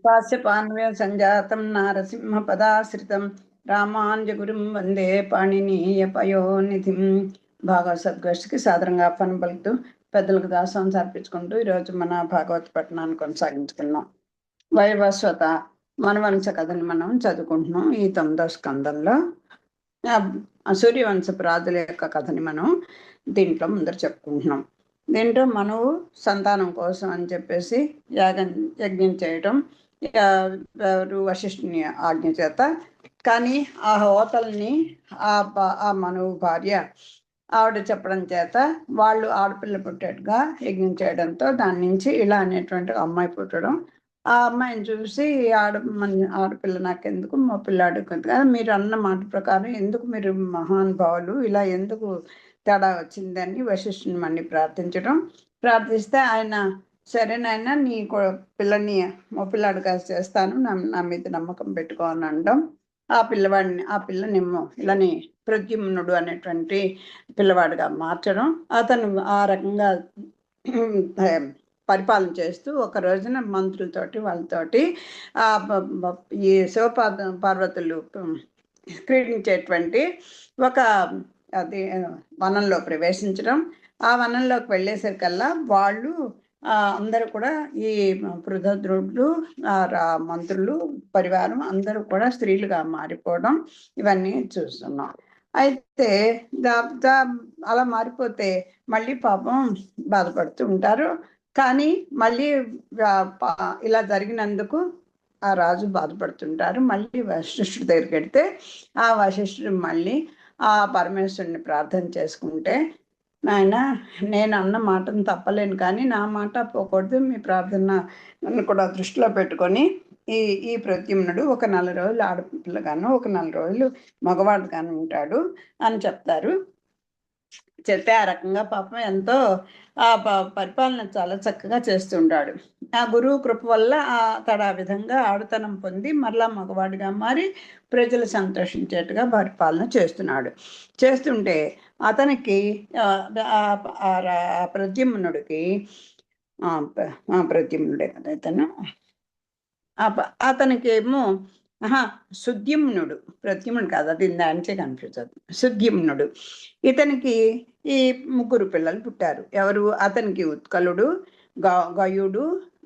కాశ్యపాన్వయ సంజాతం నారసింహపదాశ్రితం రామాంజగురుం వందే పాణినీయ పయోనిధిం. భాగవత సద్గోష్ఠికి సాదరంగా ఆహ్వానం పలుకుతూ పెద్దలకు దాసం సమర్పించుకుంటూ ఈరోజు మన భాగవత పఠనాన్ని కొనసాగించుకున్నాం. వైవస్వత మనవంశ కథని మనం చదువుకుంటున్నాం. ఈ 9వ స్కందంలో సూర్యవంశపు రాజుల యొక్క కథని మనం దీంట్లో ముందర చెప్పుకుంటున్నాం. దీంట్లో మనువు సంతానం కోసం అని చెప్పేసి యజ్ఞం చేయటం వశిష్ఠుని ఆజ్ఞ చేత. కానీ ఆ హోతల్ని ఆ మనువు భార్య ఆవిడ చెప్పడం చేత వాళ్ళు ఆడపిల్ల పుట్టేట్టుగా యజ్ఞం చేయడంతో దాని నుంచి ఇలా అనేటువంటి అమ్మాయి పుట్టడం. ఆ అమ్మాయిని చూసి ఆడపిల్ల నాకెందుకు, మా పిల్లాడు కదా, మీరు అన్న మాట ప్రకారం ఎందుకు మీరు మహానుభావులు ఇలా ఎందుకు తేడా వచ్చిందని వశిష్ఠుని మళ్ళీ ప్రార్థిస్తే ఆయన సరేనైనా నీ పిల్లని మా పిల్లాడు చేస్తాను, నా మీద నమ్మకం పెట్టుకో అని అనడం. ఆ పిల్లనేమో ఇలాని ప్రద్యుమ్నుడు అనేటువంటి పిల్లవాడిగా మార్చడం. అతను ఆ రకంగా పరిపాలన చేస్తూ ఒక రోజున మంత్రులతోటి వాళ్ళతోటి ఈ పార్వతులు క్రీడించేటువంటి ఒక అది వనంలో ప్రవేశించడం. ఆ వనంలోకి వెళ్ళేసరికల్లా వాళ్ళు అందరూ కూడా ఈ పృథద్రుడు మంత్రులు పరివారం అందరూ కూడా స్త్రీలుగా మారిపోవడం ఇవన్నీ చూస్తున్నాం. అయితే అలా మారిపోతే మళ్ళీ పాపం బాధపడుతూ ఉంటారు. కానీ మళ్ళీ ఇలా జరిగినందుకు ఆ రాజు బాధపడుతుంటారు. మళ్ళీ వశిష్ఠుడి దగ్గరికి వెడితే ఆ వశిష్ఠుడు మళ్ళీ ఆ పరమేశ్వరుని ప్రార్థన చేసుకుంటే, నాయన నేను అన్న మాటను తప్పలేను, కానీ నా మాట పోకూడదు, మీ ప్రార్థన నన్ను కూడా దృష్టిలో పెట్టుకొని ఈ ప్రద్యుమ్నుడు ఒక 4 రోజులు ఆడపిల్లగాను ఒక 4 రోజులు మగవాడుగాను ఉంటాడు అని చెప్తారు. చెప్తే ఆ రకంగా పాపం ఎంతో ఆ పరిపాలన చాలా చక్కగా చేస్తుంటాడు. ఆ గురువు కృప వల్ల అతడు ఆ విధంగా ఆడుతనం పొంది మరలా మగవాడిగా మారి ప్రజలు సంతోషించేట్టుగా పరిపాలన చేస్తుంటే అతనికి ప్రద్యుమ్నుడికి ప్రద్యుమ్నుడే కదా ఇతను, అతనికి ఏమో సుద్యుమ్నుడు, ప్రద్యుమ్నుడు కాదు, అది దానిచే కన్ఫ్యూజ్ అవుతుంది. సుద్యుమ్నుడు ఇతనికి ఈ 3 పిల్లలు పుట్టారు. ఎవరు? అతనికి ఉత్కలుడు, గయుడు,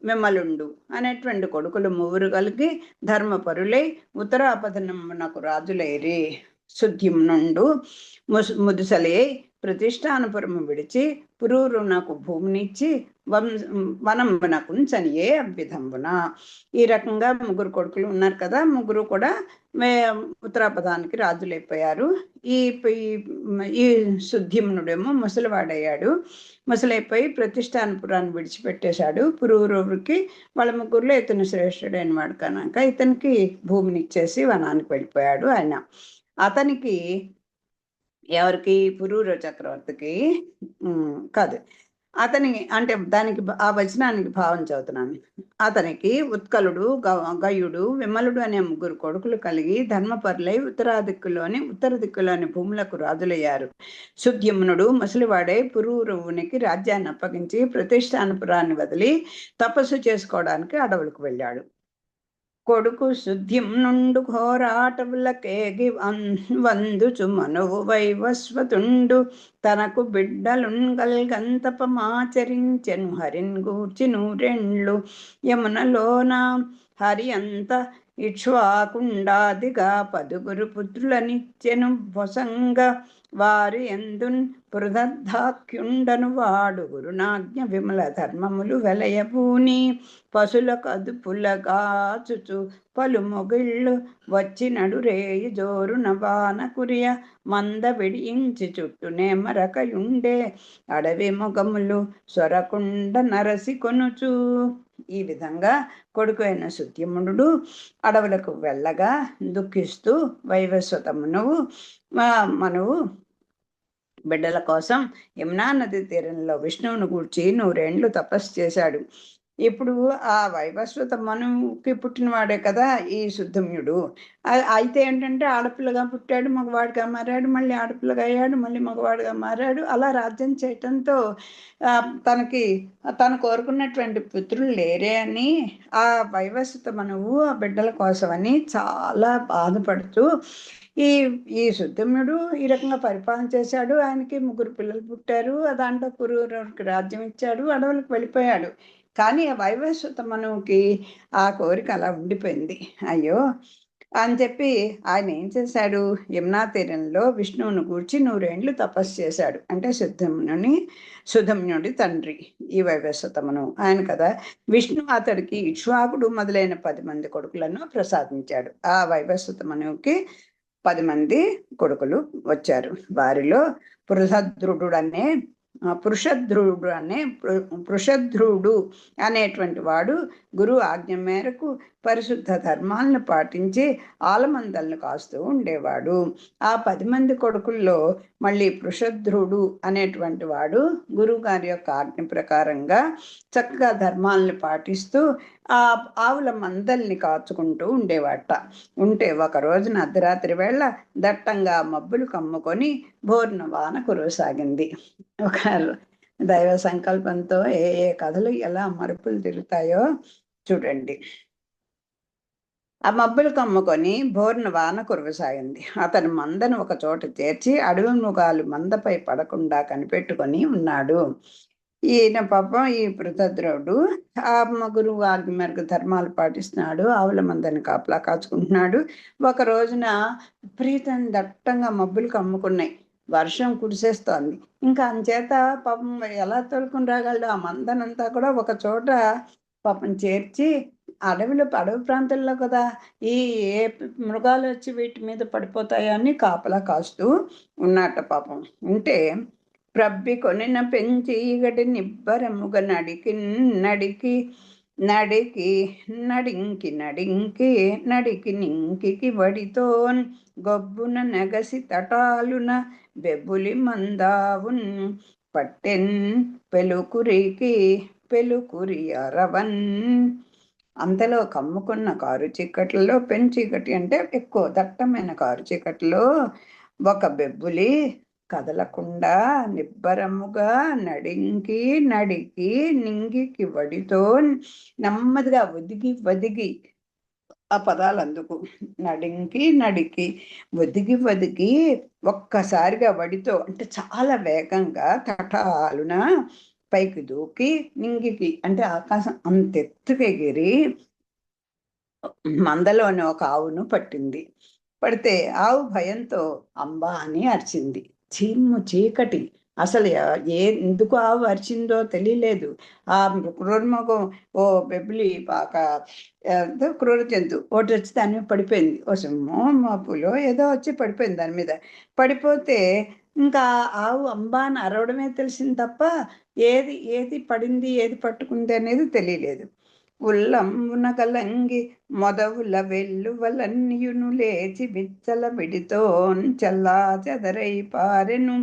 విమలుండు అనేటువంటి కొడుకులు 3 కలిగి ధర్మపరులై ఉత్తరాపథనమునకు రాజులైరి. సుద్యుమ్నుండు ముదుసలే ప్రతిష్టానపురము విడిచి పురూరునకు భూమినిచ్చి వనంబునకు చనియే అవ్విధంబున. ఈ రకంగా 3 కొడుకులు ఉన్నారు కదా, 3 కూడా ఉత్తరాపథానికి రాజులైపోయారు. ఈ సుద్యుమ్నుడేమో ముసలివాడయ్యాడు. ముసలైపోయి ప్రతిష్టానపురాన్ని విడిచిపెట్టేశాడు. పురూరుకి వాళ్ళ 3లో ఇతను శ్రేష్ఠుడైన వాడు కనుక ఇతనికి భూమినిచ్చేసి వనానికి వెళ్ళిపోయాడు ఆయన. అతనికి ఎవరికి? పురూర చక్రవర్తికి కాదు, అతనికి అంటే దానికి ఆ వచనానికి భావం చదువుతున్నాను. అతనికి ఉత్కలుడు, గయుడు, విమలుడు అనే 3 కొడుకులు కలిగి ధర్మపరులై ఉత్తర దిక్కులోని భూములకు రాజులయ్యారు. సుద్యుమ్నుడు ముసలివాడై పురూరువునికి రాజ్యాన్ని అప్పగించి ప్రతిష్టానపురాన్ని వదిలి తపస్సు చేసుకోవడానికి అడవులకు వెళ్ళాడు. కొడుకు సుద్యుమ్నుండు ఘోరాటవులకేగి వందుచు మనువు వైవస్వతుండు తనకు బిడ్డలుంగల్గంతపమాచరించెను హరిన్ గూర్చి 100 యమునలోన. హరి అంత ఇక్ష్వాకుండాదిగా 10 పుత్రులనిచ్చెను బొసంగ. వారి ఎందున్ పృథద్ధాక్యుండను వాడు గురునాజ్ఞ విమల ధర్మములు వెలయభూని. పశులకు అదుపులగాచుచు పలు మొగిళ్ళు వచ్చినడు రేయి జోరున వాన కురియ మంద విడియించి చుట్టూనే మరకయుండే అడవి మొగములు సొరకుండ నరసి కొనుచు. ఈ విధంగా కొడుకు అయిన సుద్యుమ్నుడు అడవులకు వెళ్ళగా దుఃఖిస్తూ వైవస్వత మనువు బిడ్డల కోసం యమునా నది తీరంలో విష్ణువును గూర్చి 100 ఏండ్లు తపస్సు చేశాడు. ఇప్పుడు ఆ వైవస్వత మనువుకి పుట్టినవాడే కదా ఈ శుద్ధమ్యుడు. అయితే ఏంటంటే ఆడపిల్లగా పుట్టాడు, మగవాడిగా మారాడు, మళ్ళీ ఆడపిల్లగా అయ్యాడు, మళ్ళీ మగవాడిగా మారాడు. అలా రాజ్యం చేయటంతో తనకి తను కోరుకున్నటువంటి పుత్రులు లేరే అని ఆ వైవస్వత మనువు ఆ బిడ్డల కోసమని చాలా బాధపడుతూ ఈ ఈ శుద్ధమ్యుడు ఈ రకంగా పరిపాలన చేశాడు. ఆయనకి 3 పిల్లలు పుట్టారు. దాంట్లో పురూరవుడికి రాజ్యం ఇచ్చాడు. అడవులకు వెళ్ళిపోయాడు. కానీ ఆ వైవస్వత మనువుకి ఆ కోరిక అలా ఉండిపోయింది. అయ్యో అని చెప్పి ఆయన ఏం చేశాడు, యమునా తీరంలో విష్ణువును గూర్చి 100 ఏండ్లు తపస్సు చేశాడు. అంటే సుధమ్యుడి తండ్రి ఈ వైవస్వత మనువు ఆయన కదా. విష్ణు అతడికి ఇక్ష్వాకుడు మొదలైన 10 మంది కొడుకులను ప్రసాదించాడు. ఆ వైవస్వత మనువుకి 10 మంది కొడుకులు వచ్చారు. వారిలో పృషధ్రుడు అనే పృషధ్రుడు అనేటువంటి వాడు గురువు ఆజ్ఞ మేరకు పరిశుద్ధ ధర్మాలను పాటించి ఆలమందలను కాస్తూ ఉండేవాడు. ఆ 10 మంది కొడుకుల్లో మళ్ళీ పృషధ్రుడు అనేటువంటి వాడు గురువు గారి యొక్క ఆజ్ఞ ప్రకారంగా చక్కగా ధర్మాలను పాటిస్తూ ఆ ఆవుల మందల్ని కాచుకుంటూ ఉండేవాట. ఉంటే ఒక రోజున అర్ధరాత్రి వేళ దట్టంగా మబ్బులు కమ్ముకొని బోర్న వాన కురవసాగింది. ఒక దైవ సంకల్పంతో ఏ ఏ కథలు ఎలా మరుపులు తిరుగుతాయో చూడండి. ఆ మబ్బులు కమ్ముకొని బోర్న వాన కురవసాగింది. అతను మందను ఒక చోట చేర్చి అడవి మృగాలు మందపై పడకుండా కనిపెట్టుకొని ఉన్నాడు. ఈయన పాపం ఈ పృథద్రవుడు ఆ గురువు ఆజ్ఞ మేరకు ధర్మాలు పాటిస్తున్నాడు. ఆవుల మందని కాపలా కాచుకుంటున్నాడు. ఒక రోజున విపరీతం దట్టంగా మబ్బులు కమ్ముకున్నాయి. వర్షం కురిసేస్తోంది. ఇంకా అంచేత పాపం ఎలా తోలుకుని రాగలడు? ఆ మందనంతా కూడా ఒక చోట పాపం చేర్చి అడవి ప్రాంతంలో కదా ఈ ఏ మృగాలు వచ్చి వీటి మీద పడిపోతాయో అని కాపలా కాస్తూ ఉన్నట్ట పాపం. ఉంటే ప్రబ్బి కొనిన పెంచి ఈగటి నిబ్బరముగ నడికి నడికి నడికి నడింకి నడింకి నడికి నింకికి వడితోన్ గొబ్బున నెగసి తటాలున బెబ్బులి మందావున్ పట్టెన్ పెలుకురికి పెలుకురి అరవన్. అంతలో కమ్ముకున్న కారు చీకట్లలో పెంచీకటి అంటే ఎక్కువ దట్టమైన కారు చీకట్లో ఒక బెబ్బులి కదలకుండా నిబ్బరముగా నడింకి నడికి నింగికి వడితో నెమ్మదిగా ఒదిగి ఆ పదాలు అందుకు నడింకి నడికి ఒదిగి ఒక్కసారిగా వడితో అంటే చాలా వేగంగా తటాలున పైకి దూకి నింగికి అంటే ఆకాశం అంతెత్తుకు ఎగిరి మందలోని ఒక ఆవును పట్టింది. పడితే ఆవు భయంతో అంబా అని అరిచింది. చీకటి అసలు ఎందుకు ఆవు అరిచిందో తెలియలేదు. ఆ క్రూరమృగం ఓ బెబ్బిలి పాక క్రూర జంతువు ఒకటి వచ్చి దాని మీద పడిపోయింది. ఓ సింహం మా పులో ఏదో వచ్చి పడిపోయింది దాని మీద. పడిపోతే ఇంకా ఆవు అంబా అని అరవడమే తెలిసింది తప్ప ఏది ఏది పడింది ఏది పట్టుకుంది అనేది తెలియలేదు. ఉల్లంబున కలంగి మొదవుల వెల్లువలన్యును లేచి విచ్చల విడితోన్ చల్లా చెదరై పారెను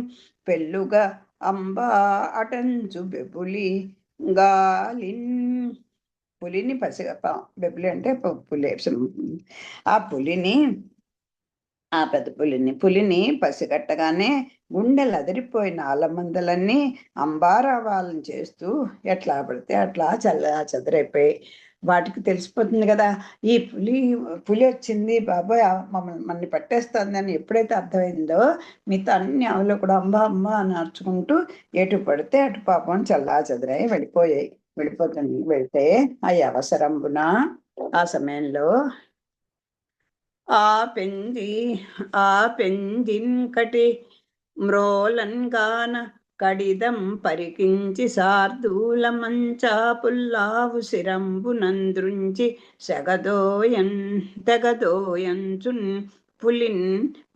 పెళ్ళుగా అంబా అటంచు బెబులి గాలిన్. పులిని బెబులి అంటే పులి. ఆ పులిని ఆ పెద్ద పులిని పసిగట్టగానే గుండెలు అదిరిపోయిన ఆలమందలన్నీ అంబారావాలను చేస్తూ ఎట్లా పడితే అట్లా చెదరైపోయి వాటికి తెలిసిపోతుంది కదా ఈ పులి వచ్చింది బాబాయ్ మనల్ని పట్టేస్తుంది అని ఎప్పుడైతే అర్థమైందో మిగతా అన్ని ఆవులు కూడా అంబా అంబా అని అరుచుకుంటూ ఎటు పడితే అటు పాపం చెదరై వెళ్తే ఆ అవసరంబున ఆ సమయంలో ఆ పెంజిన్ కటి మ్రోలన్గాన కడిదం పరికించి సార్దూల మంచా పుల్లావు శిరంబు నంద్రుంచి తెగదోయంచున్ పులిన్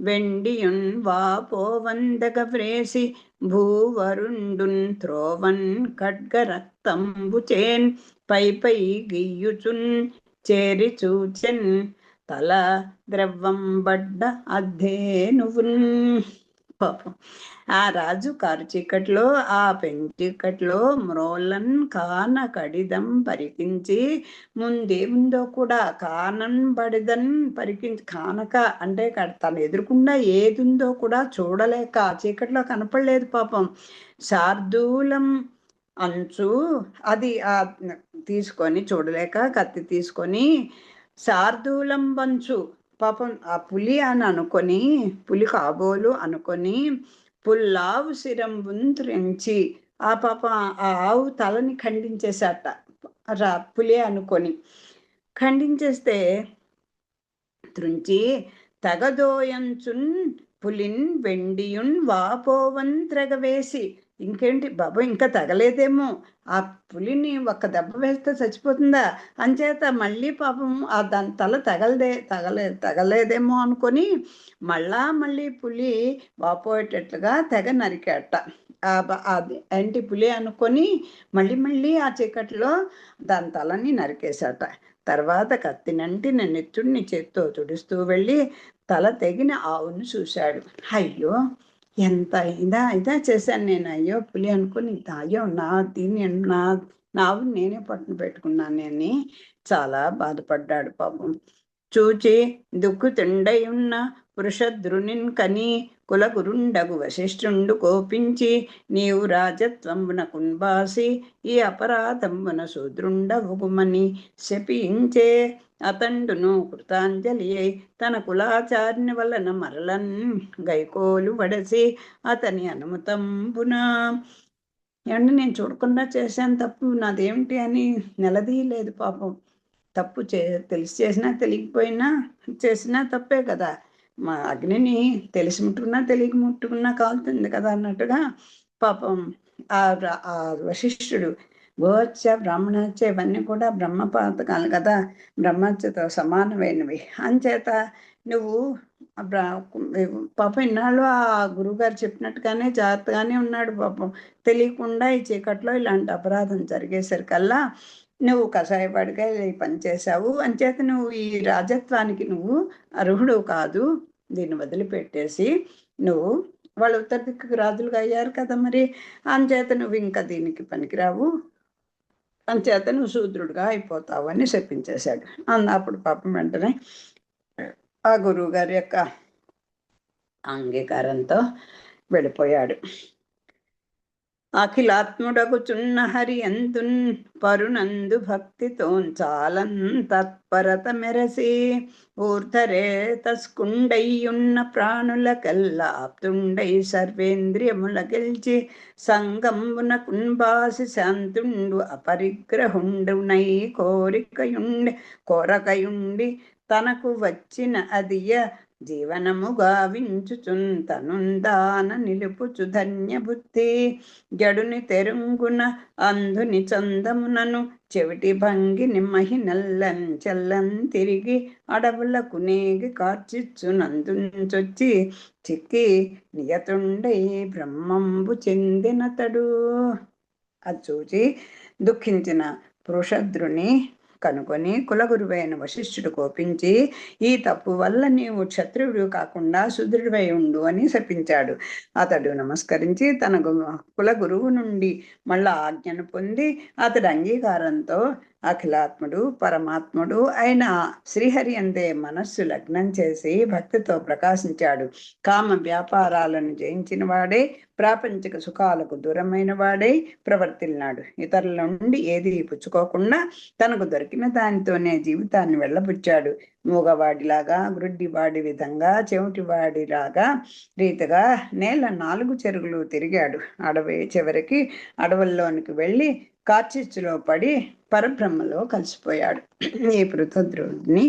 వెండియున్ వాపోవందగ వ్రేసి భూవరుండున్ త్రోవన్ ఖడ్గ రక్తంబుచేన్ పై గీయుచున్ చేరి చూచెన్ తల ద్రవ్వం బడ్డ అద్ధేనువున్. పాపం ఆ రాజు కారు చీకట్లో ఆ పెంచీకట్లో మ్రోలన్ కాన కడిదం పరికించి ముందేముందో కూడా కానన్ బడిదన్ పరికించి కానక అంటే తన ఎదురుకుండా ఏదుందో కూడా చూడలేక ఆ చీకట్లో కనపడలేదు పాపం. శార్దూలం అంచు అది తీసుకొని చూడలేక కత్తి తీసుకొని శార్దూలం బంచు పాపం ఆ పులి అని అనుకొని పులి కాబోలు అనుకొని పుల్లావు శిరం త్రెంచి ఆ పాపం ఆ ఆవు తలని ఖండించేశాట పులి అనుకొని. ఖండించేస్తే త్రుంచి తగదోయంచున్ పులిన్ వెండియున్ వాపోవన్ త్రెగవేసి. ఇంకేంటి బాబు ఇంకా తగలేదేమో, ఆ పులిని ఒక్క దెబ్బ వేస్తే చచ్చిపోతుందా, అంచేత మళ్ళీ పాపం దాని తల తగలేదేమో అనుకొని మళ్ళీ పులి వాపోయేటట్లుగా తెగ నరికాట. అది ఏంటి పులి అనుకొని మళ్ళీ ఆ చీకట్లో దాని తలని నరికేశాట. తర్వాత కత్తినంటి నెత్తుడిని చేత్తో తుడుస్తూ వెళ్ళి తల తెగిన ఆవును చూశాడు. అయ్యో ఎంత ఇదా చేశాను నేను, అయ్యో పులి అనుకుని అయ్యో నా ఆవుని నేనే పట్టును పెట్టుకున్నాను అని చాలా బాధపడ్డాడు పాపం. చూచి దుఃఖుతుండై ఉన్న వృషద్రునిన్ కని కులగురుండగు వశిష్ఠుండు కోపించి నీవు రాజత్వంబున కుంభాసి ఈ అపరాధంబున శూద్రుండవుగుమని శపించే. అతండును కృతాంజలి అయి తన కులాచార్ని వలన మరలన్ గైకోలు వడసి అతని అనుమతంబున. ఏమంటే నేను చూడకుండా చేశాను తప్పు, నాదేమిటి అని నిలదీయలేదు పాపం. తప్పు తెలిసి చేసినా తెలియకపోయినా చేసినా తప్పే కదా, మా అగ్నిని తెలిసి ముట్టుకున్నా తెలియక ముట్టుకున్నా కాలుతుంది కదా అన్నట్టుగా పాపం ఆ వశిష్ఠుడు గోహత్య బ్రాహ్మణహత్య ఇవన్నీ కూడా బ్రహ్మపాతకాలు కదా, బ్రహ్మహత్యతో సమానమైనవి. అంచేత నువ్వు పాపం ఇన్నాళ్ళు ఆ గురువుగారు చెప్పినట్టుగానే జాగ్రత్తగానే ఉన్నాడు పాపం. తెలియకుండా ఈ చీకట్లో ఇలాంటి అపరాధం జరిగేసరికల్లా నువ్వు కషాయపడిగా ఈ పని చేశావు, అంచేత నువ్వు ఈ రాజత్వానికి నువ్వు అర్హుడు కాదు, దీన్ని వదిలిపెట్టేసి నువ్వు వాళ్ళు ఉత్తర దిక్కుకు రాజులుగా అయ్యారు కదా మరి, అంచేత నువ్వు ఇంకా దీనికి పనికిరావు, అంచేత నువ్వు శూద్రుడుగా అయిపోతావు అని చెప్పించేశాడు. అన్నప్పుడు పాపం వెంటనే ఆ గురువు గారి యొక్క అంగీకారంతో వెళ్ళిపోయాడు. అఖిలాత్ముడగుచున్న హరి ఎందున్ పరునందు భక్తితో చాలన్ తత్పరత మెరసి ఊర్ధరే తస్కుండయ్యున్న ప్రాణులకెల్లా ఆప్తుండై సర్వేంద్రియముల గెల్చి సంగంబున కుంభాసి శాంతుండు అపరిగ్రహుండునై కోరకయుండి తనకు వచ్చిన అదియ జీవనము గావించుచున్ తనుందాన నిలుపుచు ధన్య బుద్ధి జడుని తెరుంగున అంధుని చందమునను చెవిటి భంగిని మహినల్లన్ చెల్లం తిరిగి అడవులకు నేగి కార్చిచ్చు నందుంచొచ్చి చిక్కి నియతుండై బ్రహ్మంబు చెందినతడు. అది చూచి దుఃఖించిన వృషద్రుని కనుకొని కులగురువైన వశిష్ఠుడు కోపించి ఈ తప్పు వల్ల నీవు క్షత్రియుడు కాకుండా శూద్రుడివై ఉండు అని శపించాడు. అతడు నమస్కరించి తన కుల గురువు నుండి మళ్ళా ఆజ్ఞను పొంది అతడి అంగీకారంతో అఖిలాత్ముడు పరమాత్ముడు అయిన శ్రీహరి అందే మనస్సు లగ్నం చేసి భక్తితో ప్రకాశించాడు. కామ వ్యాపారాలను జయించిన వాడే ప్రాపంచిక సుఖాలకు దూరమైన వాడై ప్రవర్తిల్నాడు. ఇతరుల నుండి ఏది పుచ్చుకోకుండా తనకు దొరికిన దానితోనే జీవితాన్ని వెళ్ళబుచ్చాడు. మూగవాడిలాగా గ్రుడ్డివాడి విధంగా చెవిటివాడిలాగా రీతిగా నేల 4 చెరుగులు తిరిగాడు. చివరికి అడవుల్లోనికి వెళ్ళి కార్చిచ్చులో పడి పరబ్రహ్మలో కలిసిపోయాడు. ఈ పృథద్రుడిని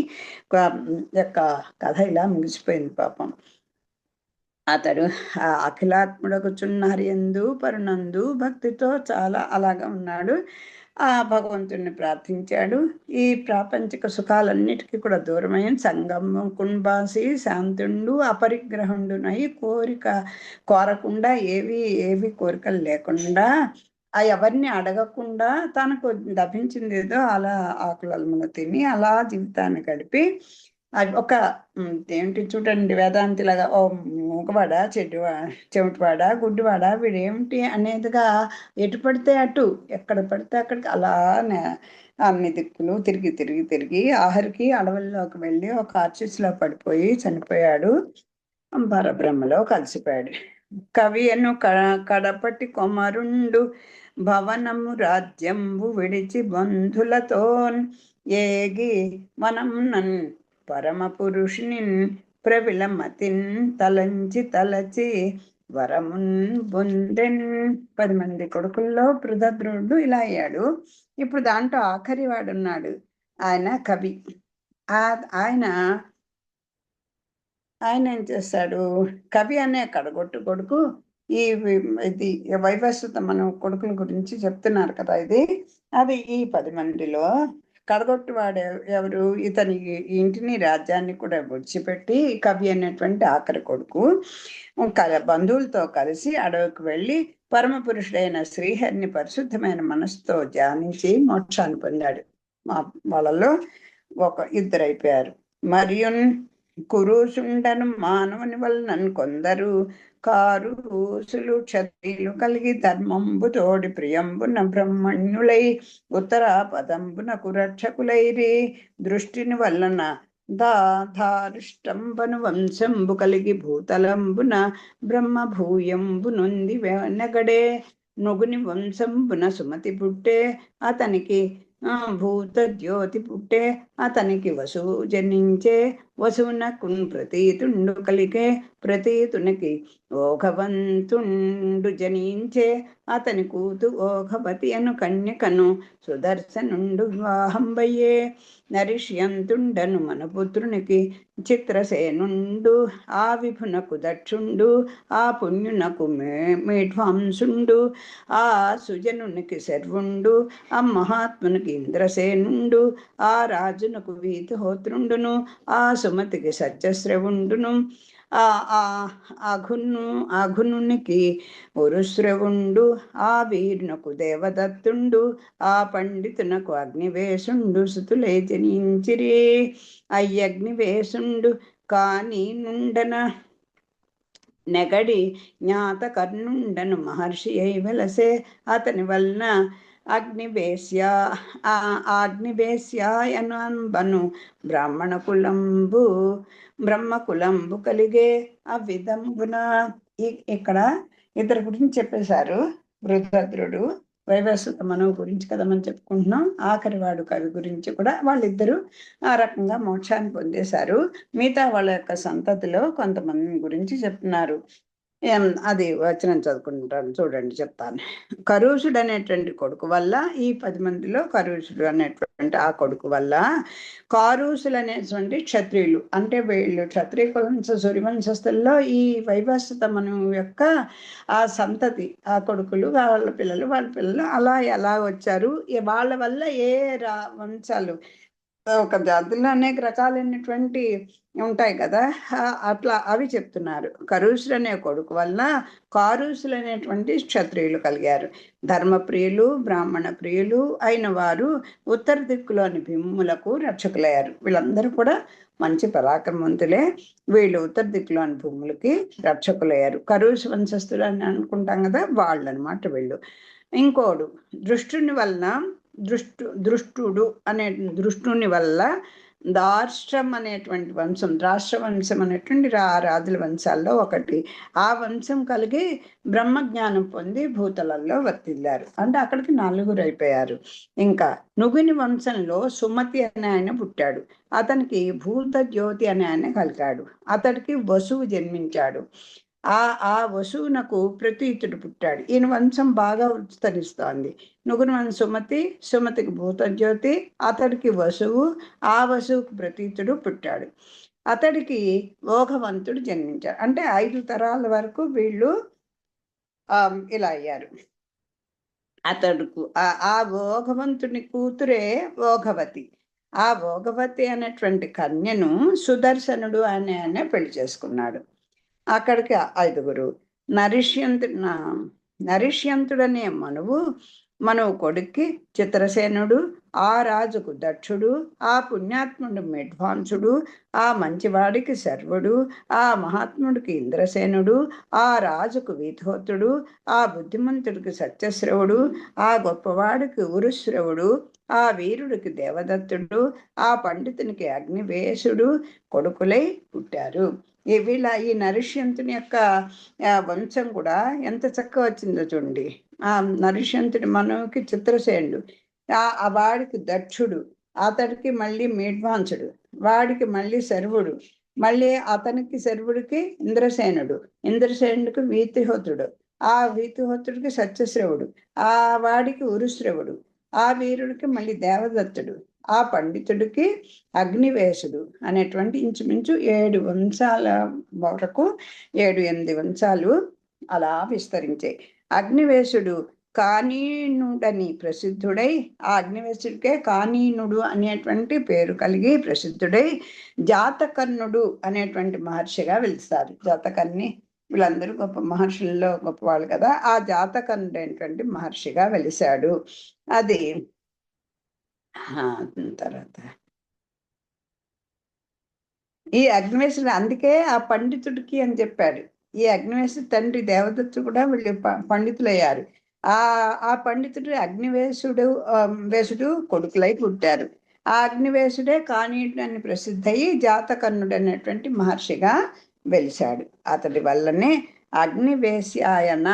యొక్క కథ ఇలా ముగిసిపోయింది పాపం. అతడు ఆ అఖిలాత్ముడగుచున్న హరియందు పరునందు భక్తితో చాలా అలాగా ఉన్నాడు. ఆ భగవంతుడిని ప్రార్థించాడు. ఈ ప్రాపంచిక సుఖాలన్నిటికీ కూడా దూరమైన సంగమం కుంభాసి శాంతుండు అపరిగ్రహుండునై కోరకుండా ఏవి కోరికలు లేకుండా ఎవరిని అడగకుండా తనకు లభించింది ఏదో అలా ఆకులమును తిని అలా జీవితాన్ని గడిపి అది ఒక ఏంటి చూడండి, వేదాంతిలాగా ఓ మూగవాడ, చెవిటివాడ, గుడ్డివాడ, వీడేమిటి అనేదిగా ఎటు పడితే అటు, ఎక్కడ పడితే అక్కడికి అలా అన్ని దిక్కులు తిరిగి తిరిగి తిరిగి ఆఖరికి అడవుల్లోకి వెళ్ళి ఒక ఆర్చిస్లో పడిపోయి చనిపోయాడు. పరబ్రహ్మలో కలిసిపోయాడు. కవి అను కడపటి కొమరుండు భవనము రాజ్యంబు విడిచి బంధులతోన్ ఏగి మనం నన్ పరమ పురుషుని ప్రవిలమతిన్ తలంచి తలచి వరమున్ బొందెన్. 10 మంది కొడుకుల్లో పృథద్రుడు ఇలా అయ్యాడు. ఇప్పుడు దాంట్లో ఆఖరి వాడున్నాడు, ఆయన కవి. ఆయన ఆయన ఏం చేస్తాడు, కవి అనే కడగొట్టు కొడుకు. ఇది వైవస్వత మనం కొడుకుల గురించి చెప్తున్నారు కదా, అది ఈ 10 మందిలో కడగొట్టు వాడు ఎవరు, ఇతని ఇంటిని రాజ్యాన్ని కూడా విడిచిపెట్టి కవి అనేటువంటి ఆఖరి కొడుకు బంధువులతో కలిసి అడవికి వెళ్ళి పరమ పురుషుడైన శ్రీహరిని పరిశుద్ధమైన మనసుతో ధ్యానించి మోక్షాన్ని పొందాడు. వాళ్ళలో ఇద్దరు అయిపోయారు. మరియు కురుసుండను మానవుని వలన కొందరు కారుసులు క్షత్రియులు కలిగి ధర్మంబు తోడి ప్రియంబున బ్రహ్మణ్యులై ఉత్తర పదంబునకు రక్షకులైరి. దృష్టిని వలన దాధారిష్టంబను వంశంబు కలిగి భూతలంబున బ్రహ్మ భూయంబు నొంది వెనగడే. నుగుని వంశంబున సుమతి పుట్టే, అతనికి భూత జ్యోతి పుట్టే, అతనికి వసువు జనించే, వసువునకు ప్రతీతుండు కలిగే, ప్రతీతునికి ఓఘవంతుండు జనించే, అతని కూతు ఓఘవతి అను కన్యకను సుదర్శనుండు వివాహంబయ్యే. నరిష్యంతుండను మన పుత్రునికి చిత్రసేనుండు, ఆ విభునకు దక్షుండు, ఆ పుణ్యునకు మేధ్వాంసుండు, ఆ సుజనునికి శర్వుండు, ఆ మహాత్మునికి ఇంద్రసేనుండు, ఆ రాజునకు వీతిహోత్రుండును, ఆ సుమతికి సత్యశ్రవుండును, అఘునునికి ఉరుశ్రవుండు, ఆ వీరునకు దేవదత్తుండు, ఆ పండితునకు అగ్నివేశుండు సుతులే జనించిరి. అయ్యగ్నివేశుండు కాని నుండన నెగడి జ్ఞాత కర్ణుండను మహర్షి అయి వెలసే, అతని వలన అగ్నివేశ్యాయనంబను బ్రహ్మకులంబు కలిగే. ఆ విధంబున ఇక్కడ ఇద్దరు గురించి చెప్పేశారు. వృద్ధద్రుడు, వైవస్వత మనవు గురించి కదా మనం చెప్పుకుంటున్నాం. ఆఖరి వాడు కవి గురించి కూడా వాళ్ళిద్దరూ ఆ రకంగా మోక్షాన్ని పొందేశారు. మిగతా వాళ్ళ యొక్క సంతతిలో కొంతమంది గురించి చెప్తున్నారు. అది వచనం చదువుకుంటాను చూడండి, చెప్తాను. కరుషుడు అనేటువంటి కొడుకు వల్ల, ఈ 10 మందిలో కరుషుడు అనేటువంటి ఆ కొడుకు వల్ల, కారుసులు అనేటువంటి క్షత్రియులు, అంటే వీళ్ళు క్షత్రియ సూర్యవంశస్థుల్లో ఈ వైవస్వత మనం యొక్క ఆ సంతతి, ఆ కొడుకులు, వాళ్ళ పిల్లలు అలా ఎలా వచ్చారు, వాళ్ళ వల్ల ఏ వంశాలు, ఒక జాతుల్లో అనేక రకాలైనటువంటి ఉంటాయి కదా, అట్లా అవి చెప్తున్నారు. కరుసులు అనే కొడుకు వలన కారుసులు అనేటువంటి క్షత్రియులు కలిగారు. ధర్మప్రియులు, బ్రాహ్మణ ప్రియులు అయిన వారు ఉత్తర దిక్కులోని భీములకు రక్షకులయ్యారు. వీళ్ళందరూ కూడా మంచి పరాక్రమవంతులే. వీళ్ళు ఉత్తర దిక్కులోని భూములకి రక్షకులయ్యారు. కరుసు వంశస్థులు అని అనుకుంటాం కదా, వాళ్ళు అనమాట వీళ్ళు. ఇంకోడు దృష్టుని వలన, దృష్టుడు అనే దృష్టుని వల్ల దార్ష్ట్రం అనేటువంటి వంశం, రాష్ట్ర వంశం అనేటువంటి రాజుల వంశాల్లో ఒకటి, ఆ వంశం కలిగి బ్రహ్మజ్ఞానం పొంది భూతలంలో వర్తిల్లారు. అంటే అక్కడికి 4 అయిపోయారు. ఇంకా నుగుని వంశంలో సుమతి అనే ఆయన పుట్టాడు. అతనికి భూత జ్యోతి అనే ఆయన కలిగాడు. అతడికి వసువు జన్మించాడు. ఆ వసువునకు ప్రతీతుడు పుట్టాడు. ఈయన వంశం బాగా విస్తరిస్తోంది. నుగుని సుమతికి భూతజ్యోతి, అతడికి వసువు, ఆ వసువుకు ప్రతీతుడు పుట్టాడు. అతడికి ఓఘవంతుడు జన్మించాడు. అంటే 5 తరాల వరకు వీళ్ళు ఇలా అయ్యారు. అతడుకు ఆ ఓఘవంతుని కూతురే ఓఘవతి. ఆ ఓఘవతి అనేటువంటి కన్యను సుదర్శనుడు అనే పెళ్లి చేసుకున్నాడు. అక్కడికి 5. నరిష్యంతుడనే మనువు మనువు కొడుక్కి చిత్రసేనుడు, ఆ రాజుకు దక్షుడు, ఆ పుణ్యాత్ముడు మెడ్వాంసుడు, ఆ మంచివాడికి శర్వుడు, ఆ మహాత్ముడికి ఇంద్రసేనుడు, ఆ రాజుకు వీతోత్తుడు, ఆ బుద్ధిమంతుడికి సత్యశ్రవుడు, ఆ గొప్పవాడికి ఉరుశ్రవుడు, ఆ వీరుడికి దేవదత్తుడు, ఆ పండితునికి అగ్నివేశుడు కొడుకులై పుట్టారు. ఈ నరుష్యంతుని యొక్క వంశం కూడా ఎంత చక్కగా వచ్చిందో చూడండి. ఆ నరుష్యంతుడి మనవుకి చిత్రసేనుడు, వాడికి దక్షుడు, అతడికి మళ్ళీ మేధ్వాంసుడు, వాడికి మళ్ళీ శర్వుడు, మళ్ళీ అతనికి శర్వుడికి ఇంద్రసేనుడు, ఇంద్రసేనుడికి వీతిహోత్రుడు, ఆ వీతిహోత్రుడికి సత్యశ్రవుడు, ఆ వాడికి ఉరుశ్రవుడు, ఆ వీరుడికి మళ్ళీ దేవదత్తుడు, ఆ పండితుడికి అగ్నివేశుడు అనేటువంటి ఇంచుమించు 7 వంశాల వరకు 7-8 వంశాలు అలా విస్తరించాయి. అగ్నివేశుడు కానీనుడని ప్రసిద్ధుడై, ఆ అగ్నివేశుడికే కానీనుడు అనేటువంటి పేరు కలిగి ప్రసిద్ధుడై జాతకర్ణుడు అనేటువంటి మహర్షిగా వెలుస్తారు. జాతకర్ణి వీళ్ళందరూ గొప్ప మహర్షుల్లో గొప్పవాళ్ళు కదా. ఆ జాతకర్ణుడు అనేటువంటి మహర్షిగా వెలిశాడు. అది తర్వాత ఈ అగ్నివేశుడు అందుకే ఆ పండితుడికి అని చెప్పాడు. ఈ అగ్నివేశుడు తండ్రి దేవదత్తు కూడా వీళ్ళు పండితులయ్యారు. ఆ పండితుడు అగ్నివేశుడు వేసుడు కొడుకులై పుట్టారు. ఆ అగ్నివేశుడే కానీయుడు అని ప్రసిద్ధయి జాతకర్ణుడు అనేటువంటి మహర్షిగా వెలిశాడు. అతడి వల్లనే అగ్నివేశ్యాయన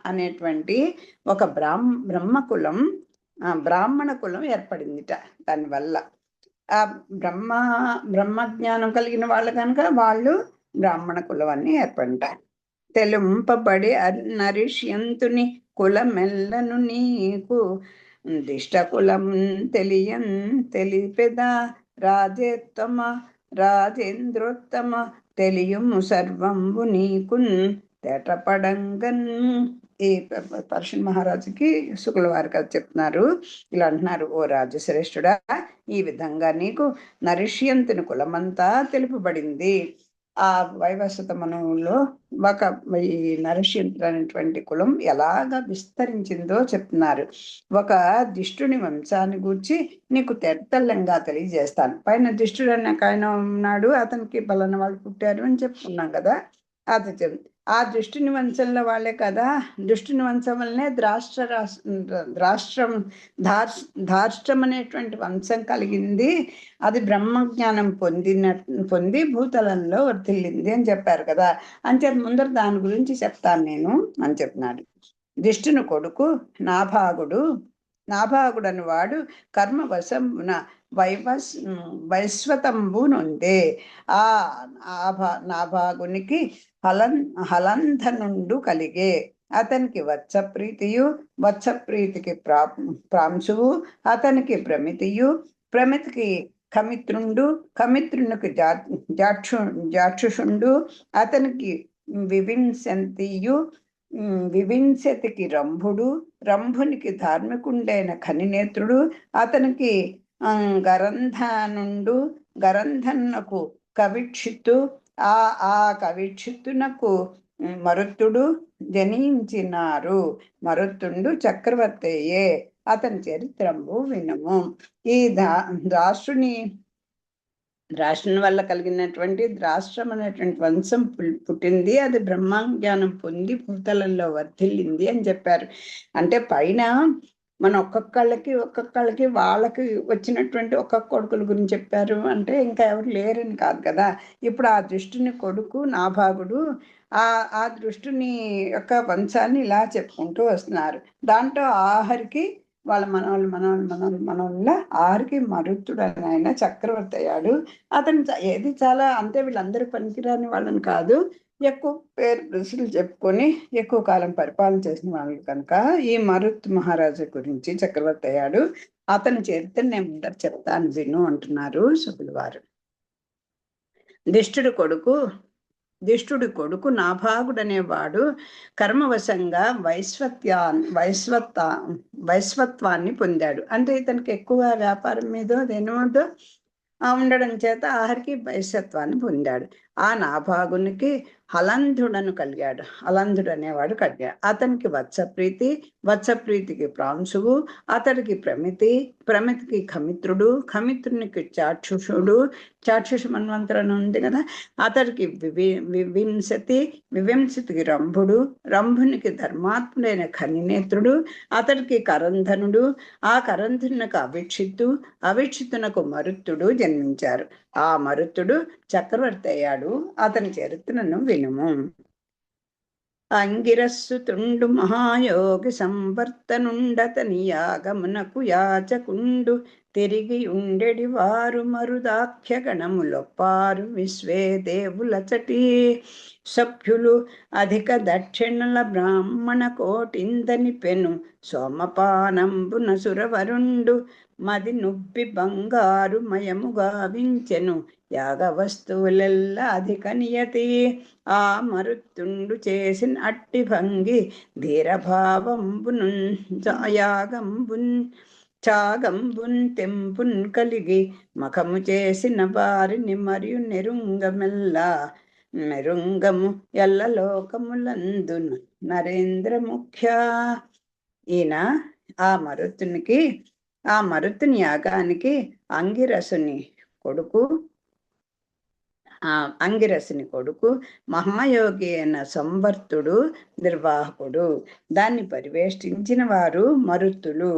అనేటువంటి ఒక బ్రహ్మకులం బ్రాహ్మణ కులం ఏర్పడిందిట. దానివల్ల ఆ బ్రహ్మజ్ఞానం కలిగిన వాళ్ళు కనుక వాళ్ళు బ్రాహ్మణ కులవన్నీ ఏర్పడతారు. తెలుంపబడి నరిష్యంతుని కులమెల్లను నీకు దిష్టకులం తెలిపెద రాజేంద్రోత్తమ తెలియుము సర్వంబు నీకున్ తేటపడంగన్. ఈ పర్షియన్ మహారాజుకి శుక్లవారి కథ చెప్తున్నారు. ఇలా అంటున్నారు, ఓ రాజశ్రేష్ఠుడా, ఈ విధంగా నీకు నరిష్యంతుని కులమంతా తెలుపబడింది. ఆ వైవస్వత మనువులో ఒక ఈ నరష్యంతుడు అనేటువంటి కులం ఎలాగ విస్తరించిందో చెప్తున్నారు. ఒక దిష్టుని వంశాన్ని గూర్చి నీకు తెట్టల్లంగా తెలియజేస్తాను. పైన దిష్టుడు అనే ఆయన ఉన్నాడు, అతనికి బలన వాళ్ళు పుట్టారు అని చెప్పుకున్నాం కదా. అది ఆ దుష్టుని వంశంలో వాళ్ళే కదా. దుష్టుని వంశం వల్లనే ధార్ష్ట్రం అనేటువంటి వంశం కలిగింది. అది బ్రహ్మజ్ఞానం పొంది భూతలంలో వర్తిల్లింది అని చెప్పారు కదా. అంచేత ముందర దాని గురించి చెప్తాను నేను అని చెప్పినాడు. దిష్టుని కొడుకు నాభాగుడు అని వాడు కర్మవశమున వైశ్వతంబు నొందే. ఆ నాభాగునికి హలంధనుండు కలిగే. అతనికి వత్సప్రీతికి ప్రాంశువు, అతనికి ప్రమితికి కమిత్రునికి జాక్షుషుండు, అతనికి వివింశతికి రంభునికి ధార్మికుండైన ఖనినేత్రుడు, అతనికి గరంధన్నకు కవిక్షిత్తు, ఆ కవిక్షిత్తునకు మరుత్తుడు జనించినారు. మరుత్తుండు చక్రవర్తియే. అతని చరిత్రంబు వినుము. ఈ రాష్ట్రుని వల్ల కలిగినటువంటి ద్రాష్ట్రం అనేటువంటి వంశం పుట్టింది. అది బ్రహ్మజ్ఞానం పొంది భూతలంలో వర్ధిల్లింది అని చెప్పారు. అంటే పైన మన ఒక్కొక్కళ్ళకి వాళ్ళకి వచ్చినటువంటి ఒక్కొక్క కొడుకుల గురించి చెప్పారు. అంటే ఇంకా ఎవరు లేరని కాదు కదా. ఇప్పుడు ఆ దృష్టిని కొడుకు నాభాగుడు ఆ దృష్టిని యొక్క వంశాన్ని ఇలా చెప్పుకుంటూ వస్తున్నారు. దాంట్లో ఆఖరికి వాళ్ళ మనవళ్ళ ఆరికి మరుత్తుడు అని ఆయన చక్రవర్తి అయ్యాడు. అతను ఏది చాలా అంతే, వీళ్ళందరూ పనికిరాని వాళ్ళని కాదు, ఎక్కువ పేరు ప్రశ్నలు చెప్పుకొని ఎక్కువ కాలం పరిపాలన చేసిన వాళ్ళు కనుక ఈ మరుత్ మహారాజు గురించి చక్రవర్తి అయ్యాడు. అతని చరిత్ర నేను ముందర చెప్తాను విను అంటున్నారు శుకులు వారు. దిష్టుడి కొడుకు నాభాగుడనేవాడు కర్మవశంగా వైశ్వత్వాన్ని పొందాడు. అంటే ఇతనికి ఎక్కువ వ్యాపారం మీద దేనిమీదో ఉండడం చేత ఆఖరికి వైశ్యత్వాన్ని పొందాడు. ఆ నాభాగునికి హలంధుడను కలిగాడు. హలంధుడు అనేవాడు కలిగాడు. అతనికి వత్సప్రీతి, వత్సప్రీతికి ప్రాంశువు, అతడికి ప్రమితి, ప్రమితికి ఖమిత్రుడు, ఖమిత్రునికి చాక్షుషుడు, చాక్షుషు మన్వంతరం ఉంది కదా, అతడికి వివింశతి, వివింశతికి రంభుడు, రంభునికి ధర్మాత్ముడైన ఖనినేత్రుడు, అతడికి కరంధనుడు, ఆ కరంధనునికి అవిక్షిత్తు, అవిక్షిత్తునకు మరుత్తుడు జన్మించారు. ఆ మరుత్తుడు చక్రవర్తి అయ్యాడు. అతని చరిత్రను వినుము. అంగిరస్సు తుండు మహాయోగి సంవర్తనుండతని యాగమునకు యాచకుండు తిరిగి ఉండెడి వారు మరుదాఖ్య గణములొప్పారు విశ్వే దేవులచటి సభ్యులు అధిక దక్షిణల బ్రాహ్మణ కోటిందని పెను సోమపానంబున సురవరుండు మది నుబ్బి బంగారు మయము గావించెను యాగ వస్తువులెల్లా అధిక నియతి ఆ మరుత్తుండు చేసిన అట్టి భంగి ధీరభావంబును యాగంబున్ చాగంబున్ తెంపున్ కలిగి మఖము చేసిన వారిని మరియు నెరుంగమెల్లా మెరుంగము ఎల్ల లోకములందును నరేంద్ర ముఖ్య. ఈయన ఆ మరుతుని యాగానికి అంగిరసుని కొడుకు మహాయోగి అయిన సంవర్తుడు నిర్వాహకుడు. దాన్ని పరివేష్టించిన వారు మరుత్తులు,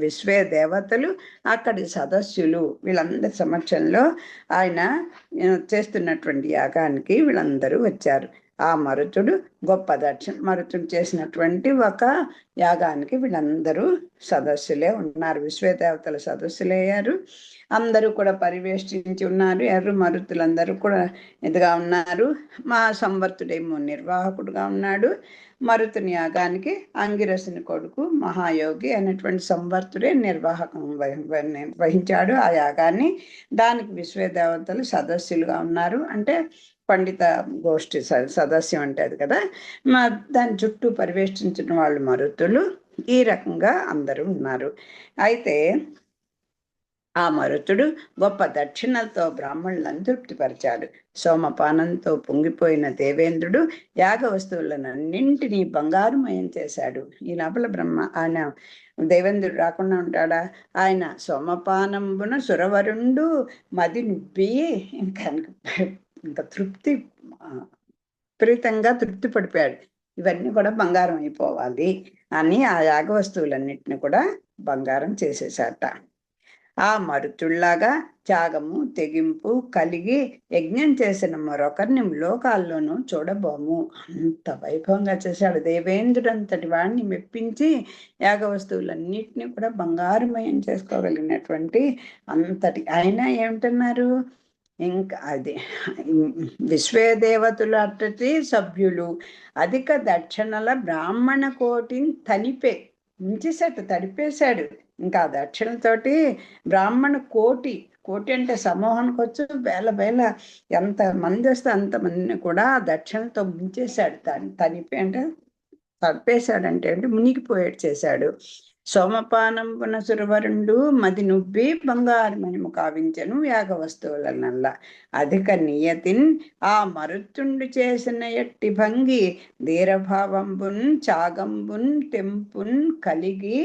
విశ్వే దేవతలు, అక్కడి సదస్సులు. వీళ్ళందరి సమక్షంలో ఆయన చేస్తున్నటువంటి యాగానికి వీళ్ళందరూ వచ్చారు. ఆ మరుతుడు గొప్ప మరుతుడు చేసినటువంటి ఒక యాగానికి వీళ్ళందరూ సదస్సులే ఉన్నారు. విశ్వదేవతల సదస్సులయ్యారు. అందరూ కూడా పరివేష్టించి ఉన్నారు. మరుతులందరూ కూడా ఇదిగా ఉన్నారు. మా సంవర్తుడేమో నిర్వాహకుడుగా ఉన్నాడు. మరుతుని యాగానికి అంగిరసుని కొడుకు మహాయోగి అయినటువంటి సంవర్తుడే నిర్వాహకం వహించాడు ఆ యాగాన్ని. దానికి విశ్వదేవతలు సదస్సులుగా ఉన్నారు. అంటే పండిత గోష్ఠి సదస్యం అంటేది కదా, దాని చుట్టూ పరివేష్టించిన వాళ్ళు మరుతులు. ఈ రకంగా అందరూ ఉన్నారు. అయితే ఆ మరుతుడు గొప్ప దక్షిణలతో బ్రాహ్మణులను తృప్తిపరిచాడు. సోమపానంతో పొంగిపోయిన దేవేంద్రుడు యాగ వస్తువులనన్నింటినీ బంగారుమయం చేశాడు. ఈ లోపల ఆయన దేవేంద్రుడు రాకుండా ఉంటాడా? ఆయన సోమపానంబున సురవరుండు మది నుబ్బి ఇంకా విపరీతంగా తృప్తి పడిపోయాడు. ఇవన్నీ కూడా బంగారం అయిపోవాలి అని ఆ యాగ వస్తువులన్నింటినీ కూడా బంగారం చేసేసాట. ఆ మరుతుల్లాగా త్యాగము తెగింపు కలిగి యజ్ఞం చేసిన మరొకరిని లోకాల్లోనూ చూడబోము. అంత వైభవంగా చేశాడు. దేవేంద్రుడు అంతటి వాడిని మెప్పించి యాగ వస్తువులన్నిటినీ కూడా బంగారుమయం చేసుకోగలిగినటువంటి అంతటి ఆయన ఏమిటన్నారు? ఇంకా అది విశ్వదేవతలు అట్టటి సభ్యులు అధిక దక్షిణల బ్రాహ్మణ కోటిని తడిపేశాడు. ఇంకా దక్షిణతోటి బ్రాహ్మణ కోటి అంటే సమూహానికి వచ్చు వేల ఎంత మంది వస్తే అంతమందిని కూడా దక్షిణతో ముంచేశాడు. అంటే తడిపేశాడంటే మునిగిపోయేట్టు చేశాడు. సోమపానంబున సురవరుండు మది నుబ్బి బంగారమణిము కావించను యాగ వస్తువులనల్లా అధిక నియతిన్ ఆ మరుత్తుండు చేసిన ఎట్టి భంగి ధీరభావంబున్ చాగంబున్ తెంపున్ కలిగి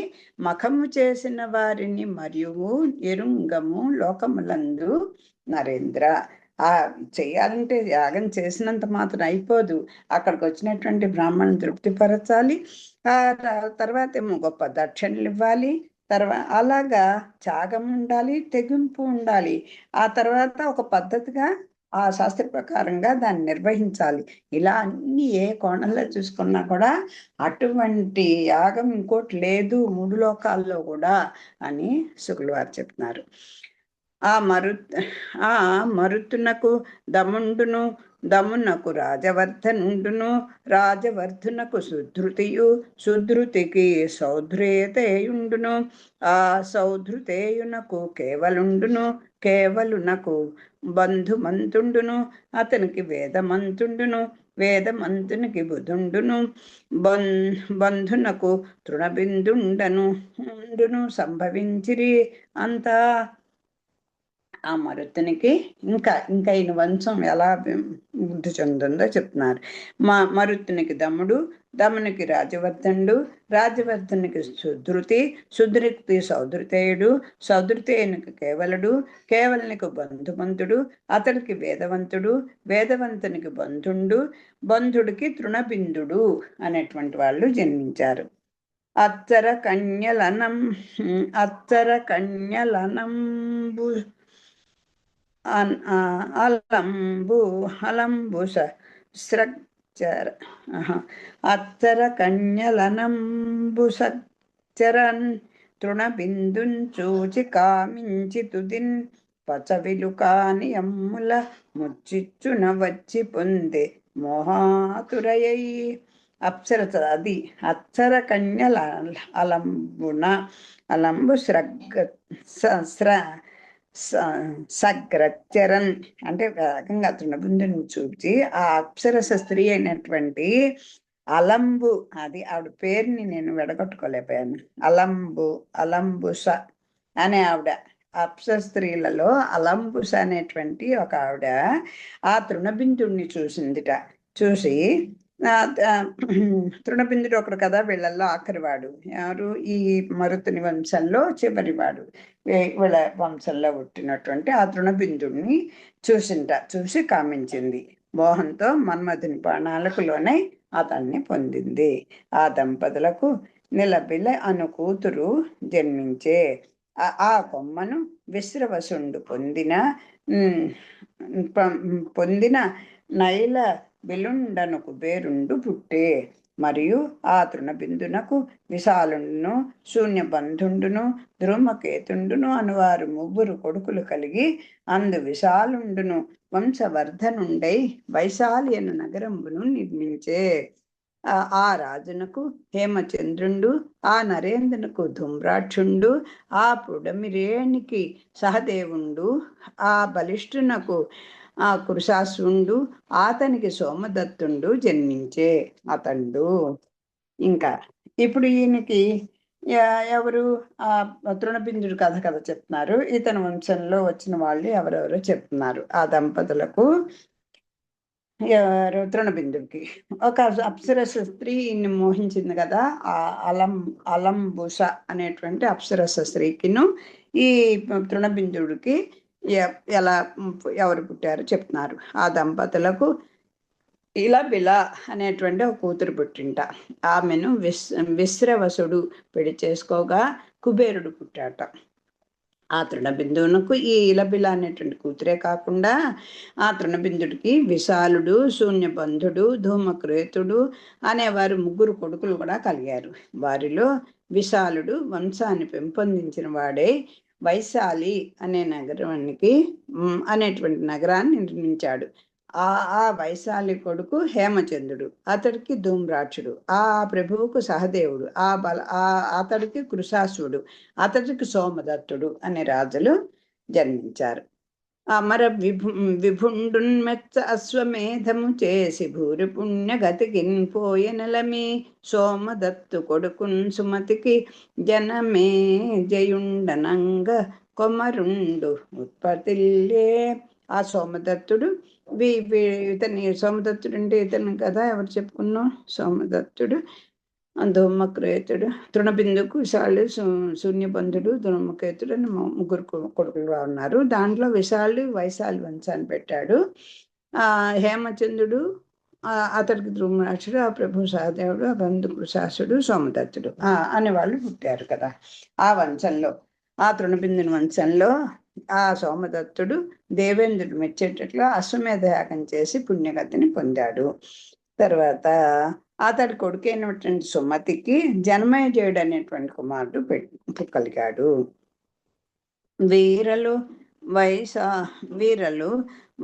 మఖము చేసిన వారిని మరియు ఎరుంగము లోకములందు నరేంద్ర. చేయాలంటే యాగం చేసినంత మాత్రం అయిపోదు. అక్కడికి వచ్చినటువంటి బ్రాహ్మణుని తృప్తిపరచాలి. తర్వాత ఏమో గొప్ప దక్షిణలు ఇవ్వాలి. అలాగా త్యాగం ఉండాలి, తెగింపు ఉండాలి. ఆ తర్వాత ఒక పద్ధతిగా ఆ శాస్త్ర ప్రకారంగా దాన్ని నిర్వహించాలి. ఇలా అన్ని ఏ కోణంలో చూసుకున్నా కూడా అటువంటి యాగం ఇంకోటి లేదు 3 లోకాల్లో కూడా అని శుకుల వారు చెప్తున్నారు. ఆ మరుతునకు దముండును, దమునకు రాజవర్ధనుండును, రాజవర్ధునకు సుధృతియు, సుధృతికి సౌధృతేయుండును, ఆ సౌధృతేయునకు కేవలుండును, కేవలునకు బంధుమంతుండును, అతనికి వేదమంతుండును, వేదమంతునికి బుధుండును, బంధునకు తృణబిందుండును సంభవించిరి. అంతా ఆ మరుతునికి ఇంకా ఈయన వంశం ఎలా వృద్ధి చెందుందో చెప్తున్నారు. మరుతునికి దమునికి రాజవర్ధనుడు, రాజవర్ధనునికి సుధృతి, సుధృతికి సౌధృతేయుడు, సౌధృతేయునికి కేవలుడు, కేవలునికి బంధుమంతుడు, అతడికి వేదవంతుడు, వేదవంతునికి బంధుండు, బంధుడికి తృణబిందుడు అనేటువంటి వాళ్ళు జన్మించారు. అత్తర కన్యలనంబు అలంబు స్రక్చర అత్తర కన్యలనంబు సచ్చరన్ తృణబిందుంచూచి కామించి తుదిన్ పచవిలు కాని అమ్ముల ముచ్చిచ్చున వచ్చి పొందే మోహాతురయై. అప్సరస అది అచ్చర కన్యల అలంబు సగ్రచరన్ అంటే వేగంగా తృణబిందుని చూచి ఆ అప్సరస స్త్రీ అయినటువంటి అలంబు, అది ఆవిడ పేరుని నేను విడగొట్టుకోలేకపోయాను, అలంబుస అనే ఆవిడ, అప్సర స్త్రీలలో అలంబుస అనేటువంటి ఒక ఆవిడ ఆ తృణబిందుడిని చూసిందిట. చూసి తృణబిందుడు ఒకడు కదా వీళ్ళల్లో ఆఖరివాడు, ఎవరు ఈ మరుతుని వంశంలో చివరివాడు, వీళ్ళ వంశంలో పుట్టినటువంటి ఆ తృణబిందుడిని చూసి కామించింది. మోహంతో మన్మధుని బాణాలకు లోనై అతన్ని పొందింది. ఆ దంపతులకు నిలబిల అను కూతురు జన్మించే. ఆ కొమ్మను విశ్రవసుండు పొందిన నైల బిలుండను కుబేరుండు పుట్టే. మరియు ఆ తృణబిందునకు విశాలుండును, శూన్యబంధుండును, ధ్రుమకేతుండును అనువారు ముగ్గురు కొడుకులు కలిగి అందు విశాలుండును వంశవర్ధనుండై వైశాల్యను నగరంబును నిర్మించే. ఆ రాజునకు హేమచంద్రుండు, ఆ నరేంద్రునకు ధూమ్రాక్షుండు, ఆ పుడమిరేణికి సహదేవుండు, ఆ బలిష్ఠునకు ఆ కృశాశ్వుండు, అతనికి సోమదత్తుండు జన్మించే అతండు. ఇంకా ఇప్పుడు ఈయనకి ఎవరు ఆ తృణబిందుడు కథ చెప్తున్నారు. ఇతని వంశంలో వచ్చిన వాళ్ళు ఎవరెవరో చెప్తున్నారు. ఆ దంపతులకు తృణబిందుడికి ఒక అప్సరస స్త్రీ ఇన్ని మోహించింది కదా, ఆ అలంబుస అనేటువంటి అప్సరస స్త్రీకిను ఈ తృణబిందుడికి ఎలా ఎవరు పుట్టారో చెప్తున్నారు. ఆ దంపతులకు ఇలబిల అనేటువంటి ఒక కూతురు పుట్టింట. ఆమెను విశ్రవసుడు పెళ్లి చేసుకోగా కుబేరుడు పుట్టాట. ఆ తృణబిందువునకు ఈ ఇలబిల అనేటువంటి కూతురే కాకుండా ఆ తృణబిందుడికి విశాలుడు, శూన్యబంధుడు, ధూమక్రేతుడు అనేవారు ముగ్గురు కొడుకులు కూడా కలిగారు. వారిలో విశాలుడు వంశాన్ని పెంపొందించిన వాడే వైశాలి అనేటువంటి నగరాన్ని నిర్మించాడు. ఆ వైశాలి కొడుకు హేమచంద్రుడు, అతడికి ధూమ్రాక్షుడు, ఆ ప్రభువుకు సహదేవుడు, అతడికి కృశాశ్వుడు, అతడికి సోమదత్తుడు అనే రాజులు జన్మించారు. అమర విభుండున్మెచ్చ అశ్వమేధము చేసి భూరి పుణ్యగతికిన్ పోయెనలమి సోమదత్తు కొడుకున్ సుమతికి జనమే జయుండనంగ కొమరుండు ఉత్పత్తిల్లే. ఆ సోమదత్తుడు సోమదత్తుడు అంటే ఇతను కదా ఎవరు చెప్పుకున్నాం, సోమదత్తుడు ధూమక్రేతుడు, తృణబిందుకు విశాలు, శూన్యబంధుడు, ధూమకేతుడు అని ముగ్గురు కొడుకులుగా ఉన్నారు. దాంట్లో విశాలు వైశాలి వంశాన్ని పెట్టాడు. హేమచంద్రుడు, అతడికి ధృమరాక్షుడు, ఆ ప్రభు సహదేవుడు, ఆ బంధుకుడు శాసుడు, సోమదత్తుడు అనేవాళ్ళు పుట్టారు కదా. ఆ వంశంలో ఆ తృణబిందుని వంశంలో ఆ సోమదత్తుడు దేవేంద్రుడు మెచ్చేటట్లు అశ్వమేధ యాగం చేసి పుణ్యగతిని పొందాడు. తర్వాత అతడి కొడుకైనటువంటి సుమతికి జనమేజయుడు అనేటువంటి కుమారుడు కలిగాడు. వీరలు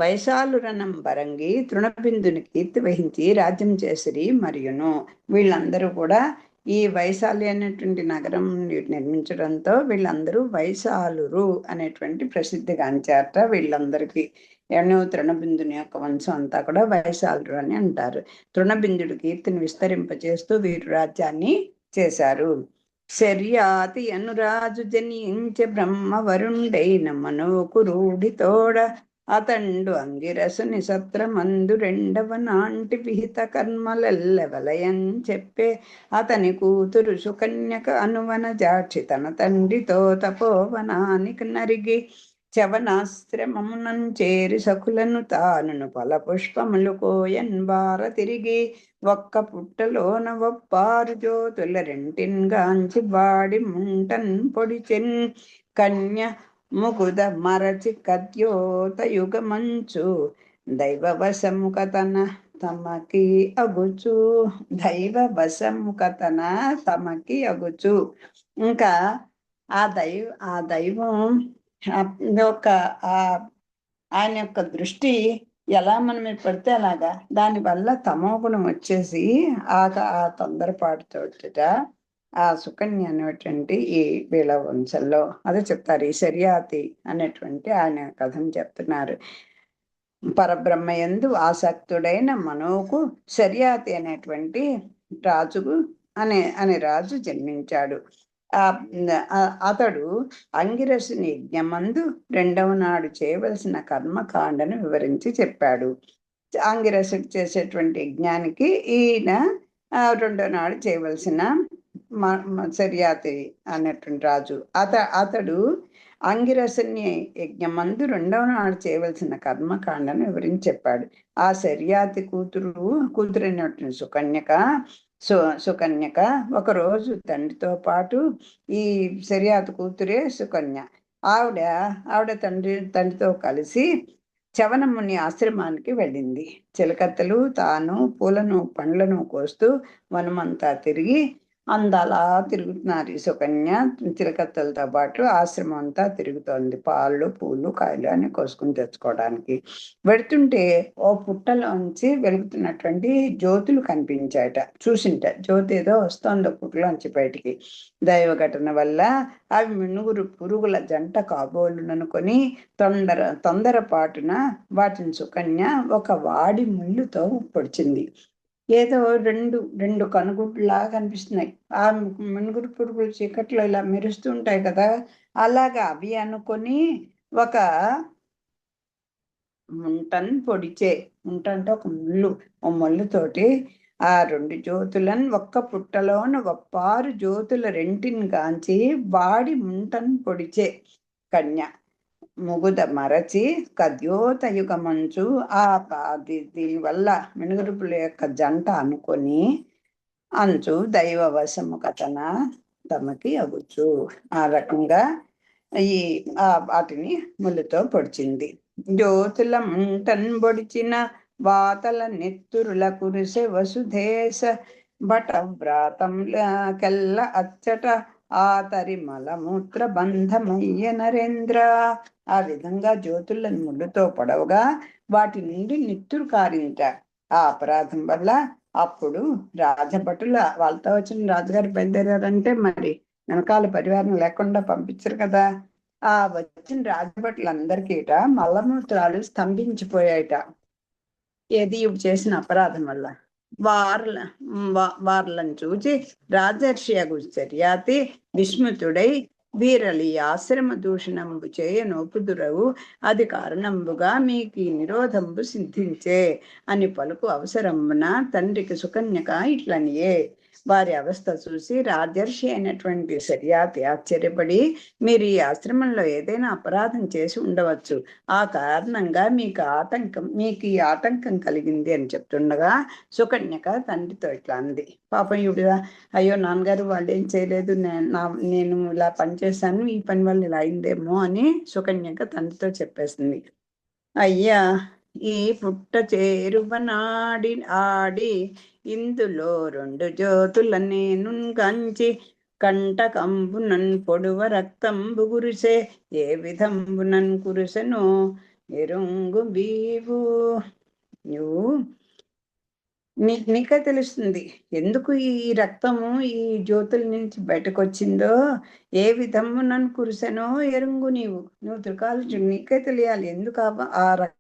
వైశాలురనం బరంగి తృణబిందుని కీర్తి వహించి రాజ్యం చేసిరి. మరియును వీళ్ళందరూ కూడా ఈ వైశాలి అనేటువంటి నగరం నిర్మించడంతో వీళ్ళందరూ వైశాలురు అనేటువంటి ప్రసిద్ధిగాంచారట. వీళ్ళందరికీ తృణబిందుని యొక్క వంశం అంతా కూడా వైశాలురు అని అంటారు. తృణబిందుడు కీర్తిని విస్తరింపచేస్తూ వీరు రాజ్యాన్ని చేశారు. శర్యాతి అనురాజు జనించె బ్రహ్మవరుండైన మనోకురూఢితోడ అతండు అంగిరసుని సత్రమందు రెండవ నాంటి విహిత కర్మలెల్లవలయం చెప్పే అతని కూతురు సుకన్యక అనువన జాక్షి తన తండ్రితో తపోవనానికి నరిగి చవనాశ్రమమునం చేరి సకులను తానును ఫలపుష్పములు కోయన్ బార తిరిగి ఒక్క పుట్టలోన ఒప్పారు జ్యోతుల రెంటిన్గాంచి బాడి ముంటన్ పొడిచెన్ కన్య ముకుద మరచి కద్యోత యుగమంచు దైవవశము కథన తమకి అగుచు దైవవశము కథన తమకి అగుచు. ఇంకా ఆ దైవం యొక్క ఆయన యొక్క దృష్టి ఎలా మన మీద పడితే అలాగా దానివల్ల తమో గుణం వచ్చేసి ఆ తొందరపాటుతోట ఆ సుకన్య అనేటువంటి ఈ వీళ్ళ వంశంలో అదే చెప్తారు. ఈ శర్యాతి అనేటువంటి ఆయన కథను చెప్తున్నారు. పరబ్రహ్మయందు ఆసక్తుడైన మనోకు శర్యాతి అనేటువంటి రాజుకు అనే రాజు జన్మించాడు. అతడు అంగిరసుని యజ్ఞమందు రెండవ నాడు చేయవలసిన కర్మకాండను వివరించి చెప్పాడు. అంగిరసుడు చేసేటువంటి యజ్ఞానికి ఈయన రెండవ నాడు చేయవలసిన శర్యాతి అనేటువంటి రాజు అతడు అంగిరసుని యజ్ఞమందు రెండవ నాడు చేయవలసిన కర్మకాండను వివరించి చెప్పాడు. ఆ శర్యాతి కూతురైనటువంటి సుకన్యక ఒకరోజు తండ్రితో పాటు ఈ శర్యాతి కూతురే సుకన్య ఆవిడ తండ్రితో కలిసి చవనముని ఆశ్రమానికి వెళ్ళింది. చిలకత్తలు తాను పూలను పండ్లను కోస్తూ వనమంతా తిరిగి అందలా తిరుగుతున్నారు. ఈ సుకన్య చిలకత్తలతో పాటు ఆశ్రమం అంతా తిరుగుతోంది. పాలు పూలు కాయలు అని కోసుకుని తెచ్చుకోవడానికి వెళుతుంటే ఓ పుట్టలోంచి వెలుగుతున్నటువంటి జ్యోతులు కనిపించాయట. చూసింట జ్యోతి ఏదో వస్తోంది పుట్టలోంచి బయటికి. దైవ ఘటన వల్ల అవి మినుగురు పురుగుల జంట కాబోలుననుకొని తొందరపాటున వాటిని సుకన్య ఒక వాడి ముళ్ళుతో పొడిచింది. ఏదో రెండు కనుగుడ్లాగా కనిపిస్తున్నాయి. ఆ మినుగురు పురుగులు చీకట్లో ఇలా మెరుస్తూ ఉంటాయి కదా, అలాగా అవి అనుకొని ఒక ముంటన్ పొడిచే. ముంట అంటే ఒక ముళ్ళు. ఓ ముళ్ళుతోటి ఆ రెండు జ్యోతులను ఒక్క పుట్టలోన ఒప్పారు జ్యోతుల రెంటిని గాంచి వాడి ముంటన్ పొడిచే కన్య ముగుద మరచి కద్యోతయుగ మంచు దీనివల్ల మినుగురుపుల యొక్క జంట అనుకొని అంచు దైవవశము కథన తమకి అగుచు. ఆ రకంగా వాటిని ముళ్ళుతో పొడిచింది. జ్యోతుల ముంటన్ పొడిచిన వాతల నెత్తురుల కురిసె వసుధేశ బట వ్రాతంకెల్ల అచ్చట ఆతరి మలమూత్ర బంధమయ్య నరేంద్ర. ఆ విధంగా జ్యోతులను ముళ్ళుతో పొడవుగా వాటి నుండి నిత్తురు కారింట. ఆ అపరాధం వల్ల అప్పుడు రాజభటుల వాళ్ళతో వచ్చిన రాజుగారు బయలుదేరారంటే మరి వెనకాల పరివారం లేకుండా పంపించరు కదా. ఆ వచ్చిన రాజభటులందరికీట మలమూత్రాలు స్తంభించిపోయాయట. ఏది చేసిన అపరాధం వల్ల. వార్లను చూచి రాజర్షి అగు శర్యాతి విస్మృతుడై వీరలి ఆశ్రమ దూషణంబు చేయనోపుదురవు అది కారణంబుగా మీకు ఈ నిరోధంబు సిద్ధించే అని పలుకు అవసరమున తండ్రికి సుకన్యక ఇట్లనియే. వారి అవస్థ చూసి రాజర్షి అయినటువంటి శర్యాతి ఆశ్చర్యపడి మీరు ఈ ఆశ్రమంలో ఏదైనా అపరాధం చేసి ఉండవచ్చు, ఆ కారణంగా మీకు ఈ ఆటంకం కలిగింది అని చెప్తుండగా సుకన్యక తండ్రితో ఇట్లా అంది. పాపం ఇవిడ అయ్యో నాన్నగారు వాళ్ళు ఏం చేయలేదు, నేను ఇలా పనిచేశాను, ఈ పని వల్ల ఇలా అయిందేమో అని సుకన్యక తండ్రితో చెప్పేసింది. అయ్యా ఈ పుట్ట చేరువనాడి ఆడి ఇందులో రెండు జ్యోతుల నేను గంచి కంటకంబునన్ పొడువ రక్తంబు గురిసే ఏ విధంబునన్ కురిసెను ఎరుంగు బీవు. నువ్వు నీకే తెలుస్తుంది ఎందుకు ఈ రక్తము ఈ జ్యోతుల నుంచి బయటకు వచ్చిందో, ఏ విధము నన్ను కురిసెనో ఎరుంగు. నువ్వు త్రికాలు నీకే తెలియాలి ఎందుకు ఆ